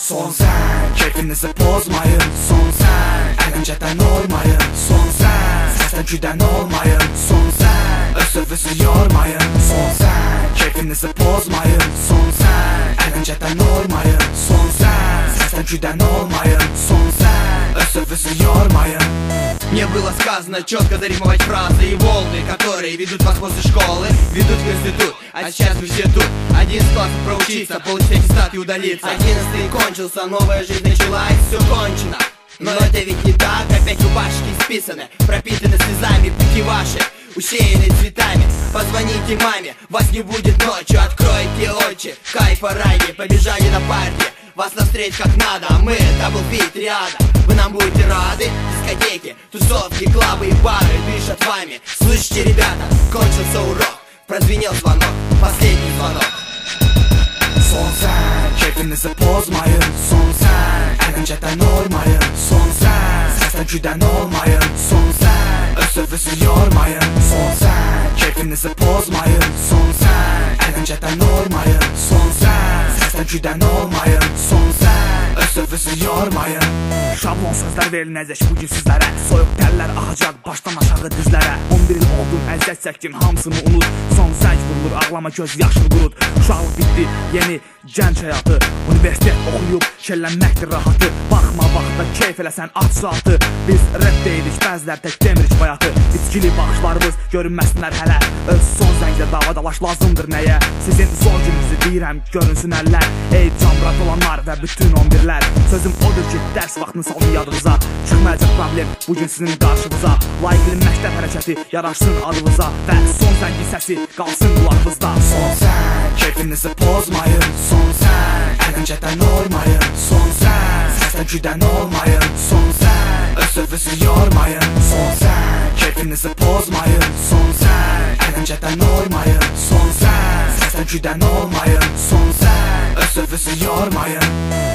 Son sen, keyfinizi pozmayın. Son sen, əyləncədən olmayın. Son sen, səsdən güdən olmayın. Son sen, öz sövüzü yormayın. Son sen, keyfinizi pozmayın. Son sen, əyləncədən olmayın. Son sen, səsdən güdən olmayın. Son sen, öz sövüzü yormayın. Мне было сказано четко заримовать фразы и волны, которые ведут вас после школы, ведут в институт, а сейчас вы все тут. 11 классов проучиться, получить аттестат и удалиться. 11 кончился, новая жизнь началась, все кончено. Но это ведь не так, опять рубашки списаны, пропитаны слезами, пути ваши усеяны цветами. Позвоните маме, вас не будет ночью, откройте очи, кайфа ради, побежали на парке. Вас навстреч как надо, а мы даблбит ряда. Вы нам будете рады, дискотеки, тусовки, клабы и бары дышат вами. Слышите, ребята, кончился урок, прозвенел звонок, последний звонок. Son sen, keyfinizi pozmayın. Son sen, əyləncədən olmayın. Son sen, səsdən güdən olmayın. Son sen, öz sövüzü yormayın. Son sen, keyfinizi pozmayın. Son sen, əyləncədən olmayın. Son sen, səsdən güdən olmayın. Son sen, öz sövüzü yormayın. Şablon sözlər veriləcək bugün sizlərə. Soyuq təllər axacaq başdan aşağı dizlərə. 11 il oldun, əziyyət çəkdin, hamısını unut. Son zəng vurulur, ağlama göz yaşını qurut. Uşaqlıq bitdi, yeni gənc həyatı. Universitet oxuyub, şəllənməkdir rahatı. Baxma vaxtda, keyf eləsən, aç saatı. Biz rap deyirik, bəzilər tək demirik bayatı. İçkili baxışlarımız görünməsinlər hələ. Öz son zənglə dava dalaş lazımdır nəyə? Sizin zor gününüzü deyirəm, görünsün əllər. Ey camrat olanlar və bütün 11-lər. Sözüm odur ki, dərs vaxtını salın yadınıza. Çıxmayacaq problem bugün sizin qarşınıza. Layiqli məktəb hərəkəti yaraşsın adınıza. Və son zəngin səsi qalsın qulağınızda. Son sen, keyfinizi pozmayın. Son sen, əyləncədən olmayın. Son sen, səsdən güdən olmayın. Son sen, öz sövüzü yormayın. Son sen, keyfinizi pozmayın. Son sen, əyləncədən olmayın. Son sen, səsdən güdən olmayın. Son sen, öz sövüzü yormayın.